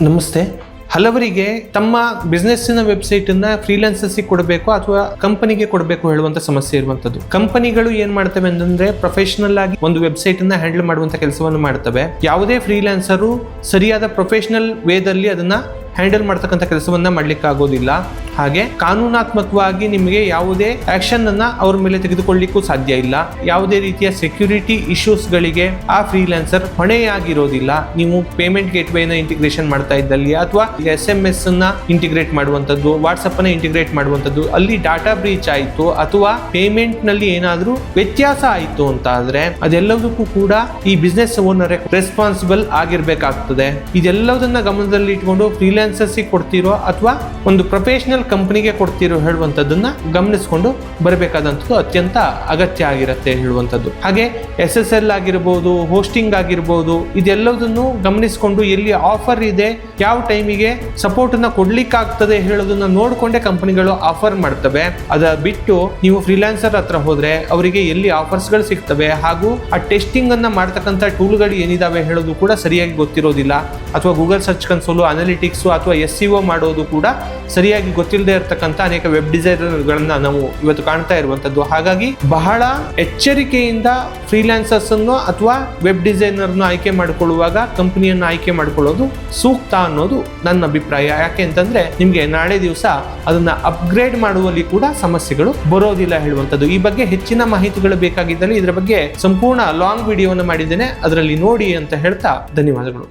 ನಮಸ್ತೆ. ಹಲವರಿಗೆ ತಮ್ಮ ಬಿಸ್ನೆಸ್ಸಿನ ವೆಬ್ಸೈಟನ್ನು ಫ್ರೀಲಾನ್ಸರ್ಸಿಗೆ ಕೊಡಬೇಕು ಅಥವಾ ಕಂಪನಿಗೆ ಕೊಡಬೇಕು ಹೇಳುವಂಥ ಸಮಸ್ಯೆ ಇರುವಂಥದ್ದು. ಕಂಪನಿಗಳು ಏನು ಮಾಡ್ತವೆ ಅಂತಂದ್ರೆ ಪ್ರೊಫೆಷನಲ್ ಆಗಿ ಒಂದು ವೆಬ್ಸೈಟನ್ನು ಹ್ಯಾಂಡಲ್ ಮಾಡುವಂಥ ಕೆಲಸವನ್ನು ಮಾಡ್ತವೆ. ಯಾವುದೇ ಫ್ರೀಲಾನ್ಸರು ಸರಿಯಾದ ಪ್ರೊಫೆಷನಲ್ ವೇದಲ್ಲಿ ಅದನ್ನ ಹ್ಯಾಂಡಲ್ ಮಾಡ್ತಕ್ಕಂಥ ಕೆಲಸವನ್ನ ಮಾಡ್ಲಿಕ್ಕೆ ಆಗೋದಿಲ್ಲ. ಹಾಗೆ ಕಾನೂನಾತ್ಮಕವಾಗಿ ನಿಮಗೆ ಯಾವುದೇ ಆಕ್ಷನ್ ಅನ್ನ ಅವ್ರ ಮೇಲೆ ತೆಗೆದುಕೊಳ್ಳಿಕ್ಕೂ ಸಾಧ್ಯ ಇಲ್ಲ. ಯಾವುದೇ ರೀತಿಯ ಸೆಕ್ಯೂರಿಟಿ ಇಶ್ಯೂಸ್ಗಳಿಗೆ ಆ ಫ್ರೀಲಾನ್ಸರ್ ಹೊಣೆಯಾಗಿರೋದಿಲ್ಲ. ನೀವು ಪೇಮೆಂಟ್ ಗೇಟ್ವೇನ ಇಂಟಿಗ್ರೇಷನ್ ಮಾಡ್ತಾ ಇದ್ದಲ್ಲಿ ಅಥವಾ SMS ಅನ್ನ ಇಂಟಿಗ್ರೇಟ್ ಮಾಡುವಂಥದ್ದು, ವಾಟ್ಸಪ್ ಅನ್ನ ಇಂಟಿಗ್ರೇಟ್ ಮಾಡುವಂಥದ್ದು, ಅಲ್ಲಿ ಡಾಟಾ ಬ್ರೀಚ್ ಆಯಿತು ಅಥವಾ ಪೇಮೆಂಟ್ ನಲ್ಲಿ ಏನಾದರೂ ವ್ಯತ್ಯಾಸ ಆಯಿತು ಅಂತ ಆದ್ರೆ ಅದೆಲ್ಲದಕ್ಕೂ ಕೂಡ ಈ ಬಿಸ್ನೆಸ್ ಓನರ್ ರೆಸ್ಪಾನ್ಸಿಬಲ್ ಆಗಿರ್ಬೇಕಾಗ್ತದೆ. ಇದೆಲ್ಲದನ್ನ ಗಮನದಲ್ಲಿ ಇಟ್ಕೊಂಡು ಫ್ರೀಲಾನ್ಸರ್ಸ್ ಕೊಡ್ತಿರೋ ಅಥವಾ ಒಂದು ಪ್ರೊಫೆಷನಲ್ ಕಂಪನಿಗೆ ಕೊಡ್ತಿರೋ ಹೇಳುವಂಥದ್ದನ್ನ ಗಮನಿಸಿಕೊಂಡು ಬರಬೇಕಾದಂಥದ್ದು ಅತ್ಯಂತ ಅಗತ್ಯ ಆಗಿರುತ್ತೆ ಹೇಳುವಂಥದ್ದು. ಹಾಗೆ SSL ಆಗಿರ್ಬೋದು, ಹೋಸ್ಟಿಂಗ್ ಆಗಿರ್ಬೋದು, ಇದೆಲ್ಲದನ್ನು ಗಮನಿಸಿಕೊಂಡು ಎಲ್ಲಿ ಆಫರ್ ಇದೆ, ಯಾವ ಟೈಮಿಗೆ ಸಪೋರ್ಟ್ ಅನ್ನ ಕೊಡ್ಲಿಕ್ಕಾಗ್ತದೆ ಹೇಳೋದನ್ನ ನೋಡ್ಕೊಂಡೇ ಕಂಪನಿಗಳು ಆಫರ್ ಮಾಡ್ತವೆ. ಅದ ಬಿಟ್ಟು ನೀವು ಫ್ರೀಲಾನ್ಸರ್ ಹತ್ರ ಹೋದ್ರೆ ಅವರಿಗೆ ಎಲ್ಲಿ ಆಫರ್ಸ್ ಗಳು ಸಿಗ್ತವೆ ಹಾಗೂ ಆ ಟೆಸ್ಟಿಂಗ್ ಅನ್ನ ಮಾಡ್ತಕ್ಕಂಥ ಟೂಲ್ಗಳು ಏನಿದಾವೆ ಹೇಳೋದು ಕೂಡ ಸರಿಯಾಗಿ ಗೊತ್ತಿರೋದಿಲ್ಲ. ಅಥವಾ ಗೂಗಲ್ ಸರ್ಚ್ ಕನ್ಸೋಲು, ಅನಾಲಿಟಿಕ್ಸ್ ಅಥವಾ SEO ಮಾಡೋದು ಕೂಡ ಸರಿಯಾಗಿ ಗೊತ್ತಿಲ್ಲದೆ ಇರತಕ್ಕಂಥ ಅನೇಕ ವೆಬ್ ಡಿಸೈನರ್ಗಳನ್ನ ನಾವು ಇವತ್ತು ಕಾಣ್ತಾ ಇರುವಂತದ್ದು. ಹಾಗಾಗಿ ಬಹಳ ಎಚ್ಚರಿಕೆಯಿಂದ ಫ್ರೀಲಾನ್ಸರ್ಸ್ ಅನ್ನು ಅಥವಾ ವೆಬ್ ಡಿಸೈನರ್ನ ಆಯ್ಕೆ ಮಾಡಿಕೊಳ್ಳುವಾಗ ಕಂಪನಿಯನ್ನು ಆಯ್ಕೆ ಮಾಡಿಕೊಳ್ಳೋದು ಸೂಕ್ತ ಅನ್ನೋದು ನನ್ನ ಅಭಿಪ್ರಾಯ. ಯಾಕೆ ಅಂತಂದ್ರೆ ನಿಮ್ಗೆ ನಾಳೆ ದಿವಸ ಅದನ್ನ ಅಪ್ಗ್ರೇಡ್ ಮಾಡುವಲ್ಲಿ ಕೂಡ ಸಮಸ್ಯೆಗಳು ಬರೋದಿಲ್ಲ ಹೇಳುವಂಥದ್ದು. ಈ ಬಗ್ಗೆ ಹೆಚ್ಚಿನ ಮಾಹಿತಿಗಳು ಬೇಕಾಗಿದ್ದಲ್ಲಿ ಇದರ ಬಗ್ಗೆ ಸಂಪೂರ್ಣ ಲಾಂಗ್ ವಿಡಿಯೋವನ್ನು ಮಾಡಿದ್ದೇನೆ, ಅದರಲ್ಲಿ ನೋಡಿ ಅಂತ ಹೇಳ್ತಾ ಧನ್ಯವಾದಗಳು.